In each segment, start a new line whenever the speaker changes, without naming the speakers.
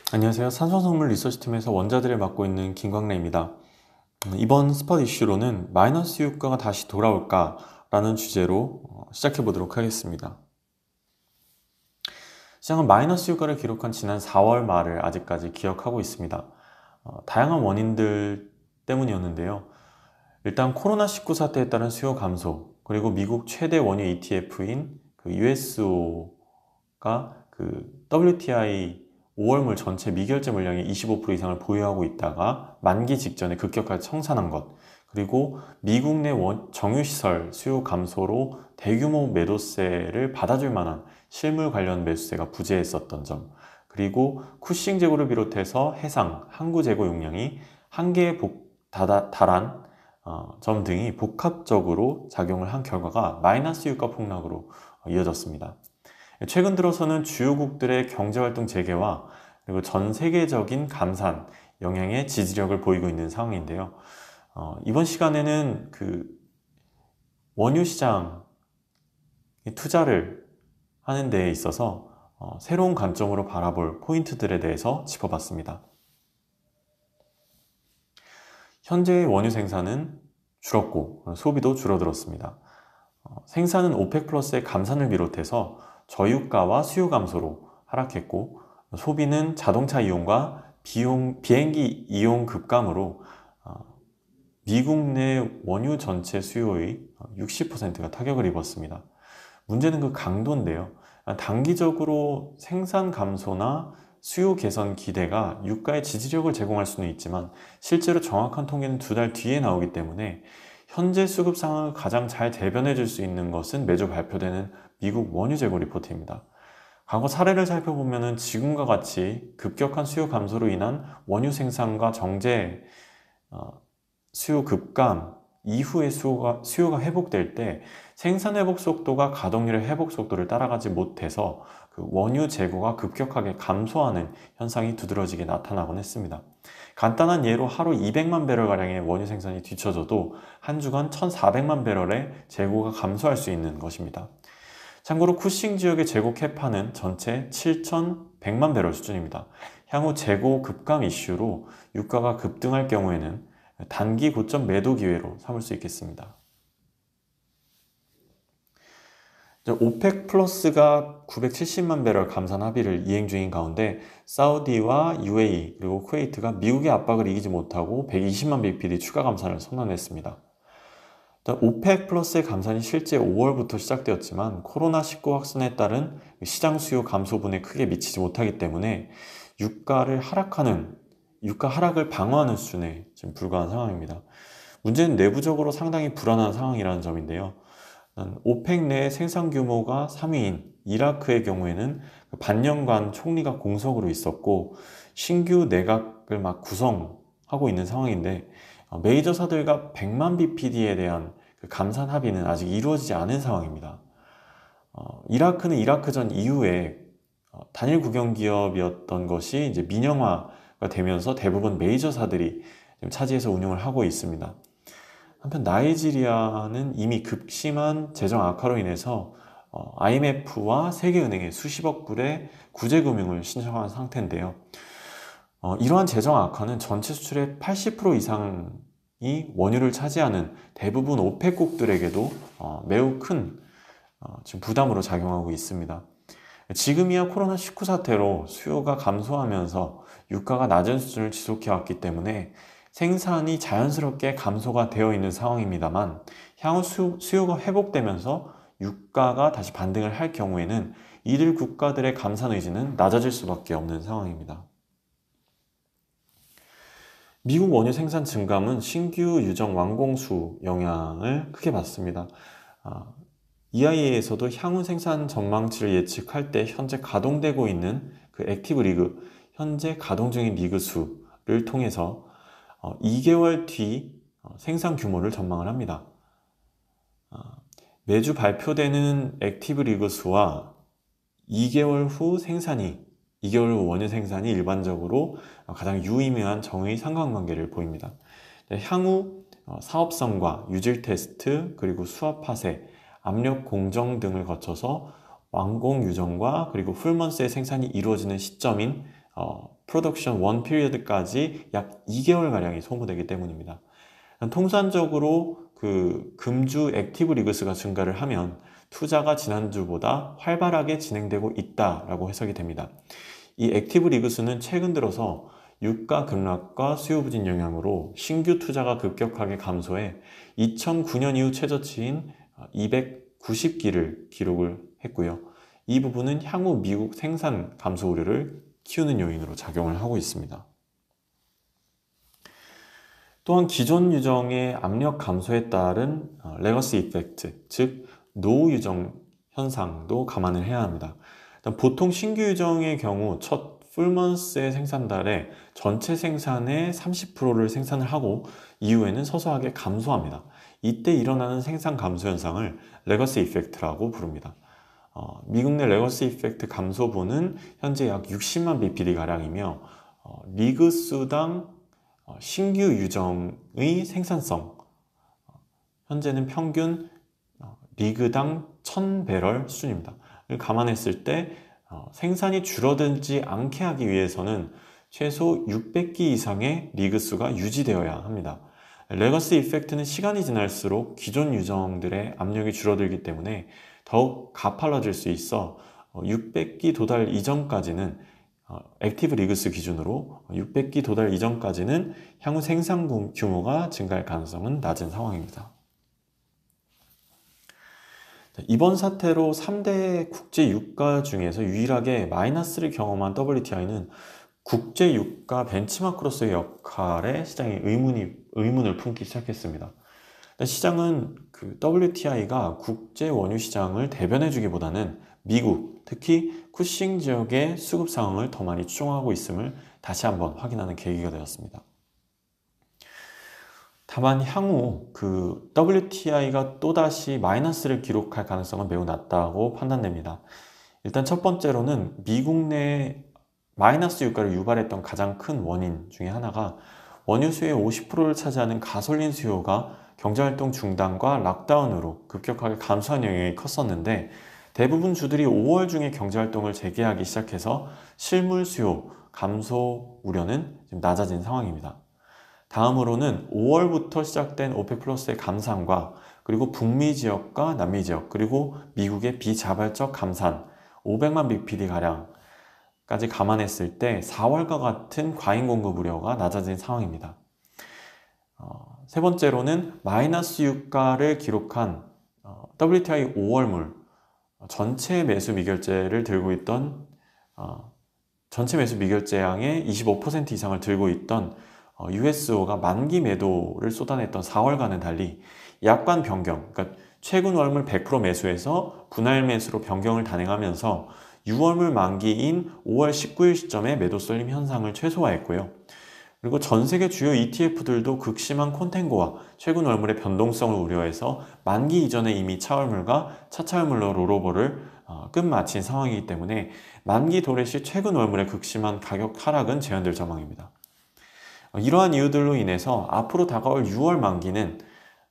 안녕하세요. 산소성물 리서치팀에서 원자들을 맡고 있는 김광래입니다. 이번 스팟 이슈로는 마이너스 유가가 다시 돌아올까? 라는 주제로 시작해 보도록 하겠습니다. 시장은 마이너스 유가를 기록한 지난 4월 말을 아직까지 기억하고 있습니다. 다양한 원인들 때문이었는데요. 일단 코로나19 사태에 따른 수요 감소, 그리고 미국 최대 원유 ETF인 USO가 WTI 5월물 전체 미결제 물량의 25% 이상을 보유하고 있다가 만기 직전에 급격하게 청산한 것, 그리고 미국 내 정유시설 수요 감소로 대규모 매도세를 받아줄 만한 실물 관련 매수세가 부재했었던 점, 그리고 쿠싱 재고를 비롯해서 해상, 항구 재고 용량이 한계에 달한 점 등이 복합적으로 작용을 한 결과가 마이너스 유가 폭락으로 이어졌습니다. 최근 들어서는 주요국들의 경제활동 재개와 그리고 전 세계적인 감산 영향의 지지력을 보이고 있는 상황인데요. 이번 시간에는 원유 시장 투자를 하는 데에 있어서 새로운 관점으로 바라볼 포인트들에 대해서 짚어봤습니다. 현재의 원유 생산은 줄었고 소비도 줄어들었습니다. 생산은 오펙 플러스의 감산을 비롯해서 저유가와 수요 감소로 하락했고, 소비는 자동차 이용과 비행기 이용 급감으로 미국 내 원유 전체 수요의 60%가 타격을 입었습니다. 문제는 그 강도인데요. 단기적으로 생산 감소나 수요 개선 기대가 유가의 지지력을 제공할 수는 있지만 실제로 정확한 통계는 2달 뒤에 나오기 때문에 현재 수급 상황을 가장 잘 대변해 줄 수 있는 것은 매주 발표되는 미국 원유 재고 리포트입니다. 과거 사례를 살펴보면 지금과 같이 급격한 수요 감소로 인한 원유 생산과 정제 수요 급감 이후에 수요가 회복될 때 생산 회복 속도가 가동률의 회복 속도를 따라가지 못해서 원유 재고가 급격하게 감소하는 현상이 두드러지게 나타나곤 했습니다. 간단한 예로 하루 200만 배럴가량의 원유 생산이 뒤처져도 한 주간 1,400만 배럴의 재고가 감소할 수 있는 것입니다. 참고로 쿠싱 지역의 재고 캐파는 전체 7,100만 배럴 수준입니다. 향후 재고 급감 이슈로 유가가 급등할 경우에는 단기 고점 매도 기회로 삼을 수 있겠습니다. 오펙 플러스가 970만 배럴 감산 합의를 이행 중인 가운데 사우디와 UAE 그리고 쿠웨이트가 미국의 압박을 이기지 못하고 120만 bpd 추가 감산을 선언했습니다. 오펙 플러스의 감산이 실제 5월부터 시작되었지만 코로나19 확산에 따른 시장 수요 감소분에 크게 미치지 못하기 때문에 유가 하락을 방어하는 수준에 지금 불과한 상황입니다. 문제는 내부적으로 상당히 불안한 상황이라는 점인데요. 오펙 내 생산 규모가 3위인 이라크의 경우에는 반년간 총리가 공석으로 있었고 신규 내각을 막 구성하고 있는 상황인데 메이저사들과 100만 bpd에 대한 감산 합의는 아직 이루어지지 않은 상황입니다. 이라크는 이라크전 이후에 단일 국영기업이었던 것이 이제 민영화가 되면서 대부분 메이저사들이 차지해서 운영을 하고 있습니다. 한편 나이지리아는 이미 극심한 재정 악화로 인해서 IMF와 세계은행에 수십억 불의 구제금융을 신청한 상태인데요. 이러한 재정 악화는 전체 수출의 80% 이상이 원유를 차지하는 대부분 오펙국들에게도 매우 큰 지금 부담으로 작용하고 있습니다. 지금이야 코로나19 사태로 수요가 감소하면서 유가가 낮은 수준을 지속해왔기 때문에 생산이 자연스럽게 감소가 되어 있는 상황입니다만 향후 수요가 회복되면서 유가가 다시 반등을 할 경우에는 이들 국가들의 감산 의지는 낮아질 수밖에 없는 상황입니다. 미국 원유 생산 증감은 신규 유정 완공수 영향을 크게 받습니다. EIA에서도 향후 생산 전망치를 예측할 때 현재 가동되고 있는 액티브 리그, 현재 가동 중인 리그 수를 통해서 2개월 뒤 생산 규모를 전망을 합니다. 매주 발표되는 액티브 리그 수와 2개월 후 원유 생산이 일반적으로 가장 유의미한 정의 상관관계를 보입니다. 향후 사업성과 유질 테스트, 그리고 수압 파쇄, 압력 공정 등을 거쳐서 완공 유정과 그리고 풀먼스의 생산이 이루어지는 시점인 프로덕션 1 피리어드까지 약 2개월가량이 소모되기 때문입니다. 통산적으로 그 금주 액티브 리그스가 증가를 하면 투자가 지난주보다 활발하게 진행되고 있다라고 해석이 됩니다. 이 액티브 리그스는 최근 들어서 유가 급락과 수요 부진 영향으로 신규 투자가 급격하게 감소해 2009년 이후 최저치인 290기를 기록을 했고요. 이 부분은 향후 미국 생산 감소 우려를 키우는 요인으로 작용을 하고 있습니다. 또한 기존 유정의 압력 감소에 따른 레거시 이펙트, 즉 노후 유정 현상도 감안을 해야 합니다. 보통 신규 유정의 경우 첫 풀먼스의 생산달에 전체 생산의 30%를 생산을 하고 이후에는 서서하게 감소합니다. 이때 일어나는 생산 감소 현상을 레거시 이펙트라고 부릅니다. 미국 내 레거시 이펙트 감소분은 현재 약 60만 bpd가량이며 리그 수당 신규 유정의 생산성, 현재는 평균 리그당 1000배럴 수준입니다. 를 감안했을 때 생산이 줄어들지 않게 하기 위해서는 최소 600기 이상의 리그 수가 유지되어야 합니다. 레거시 이펙트는 시간이 지날수록 기존 유정들의 압력이 줄어들기 때문에 더욱 가팔라질 수 있어 600기 도달 이전까지는 액티브 리그스 기준으로 600기 도달 이전까지는 향후 생산 규모가 증가할 가능성은 낮은 상황입니다. 이번 사태로 3대 국제 유가 중에서 유일하게 마이너스를 경험한 WTI는 국제 유가 벤치마크로서의 역할에 시장이 의문을 품기 시작했습니다. 시장은 그 WTI가 국제 원유 시장을 대변해주기보다는 미국, 특히 쿠싱 지역의 수급 상황을 더 많이 추종하고 있음을 다시 한번 확인하는 계기가 되었습니다. 다만 향후 그 WTI가 또다시 마이너스를 기록할 가능성은 매우 낮다고 판단됩니다. 일단 첫 번째로는 미국 내 마이너스 유가를 유발했던 가장 큰 원인 중에 하나가 원유 수요의 50%를 차지하는 가솔린 수요가 경제활동 중단과 락다운으로 급격하게 감소한 영향이 컸었는데 대부분 주들이 5월 중에 경제활동을 재개하기 시작해서 실물 수요 감소 우려는 지금 낮아진 상황입니다. 다음으로는 5월부터 시작된 오펙 플러스의 감산과 그리고 북미 지역과 남미 지역 그리고 미국의 비자발적 감산 500만 bpd가량까지 감안했을 때 4월과 같은 과잉 공급 우려가 낮아진 상황입니다. 세 번째로는 마이너스 유가를 기록한 WTI 5월물 전체 매수 미결제를 들고 있던 전체 매수 미결제량의 25% 이상을 들고 있던 USO가 만기 매도를 쏟아냈던 4월과는 달리 약관 변경, 그러니까 최근 월물 100% 매수해서 분할 매수로 변경을 단행하면서 6월물 만기인 5월 19일 시점에 매도 쏠림 현상을 최소화했고요. 그리고 전 세계 주요 ETF들도 극심한 콘텐고와 최근 월물의 변동성을 우려해서 만기 이전에 이미 차월물과 차차월물로 롤오버를 끝마친 상황이기 때문에 만기 도래 시 최근 월물의 극심한 가격 하락은 재현될 전망입니다. 이러한 이유들로 인해서 앞으로 다가올 6월 만기는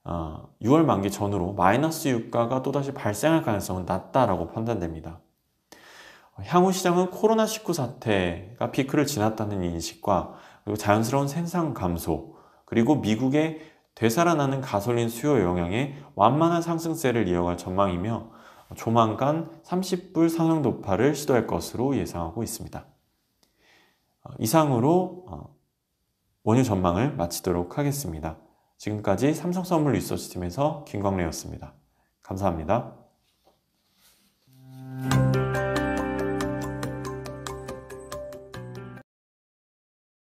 6월 만기 전후로 마이너스 유가가 또다시 발생할 가능성은 낮다라고 판단됩니다. 향후 시장은 코로나19 사태가 피크를 지났다는 인식과 그리고 자연스러운 생산 감소, 그리고 미국의 되살아나는 가솔린 수요 영향에 완만한 상승세를 이어갈 전망이며 조만간 30불 상향 돌파를 시도할 것으로 예상하고 있습니다. 이상으로 원유 전망을 마치도록 하겠습니다. 지금까지 삼성선물 리서치팀에서 김광래였습니다. 감사합니다.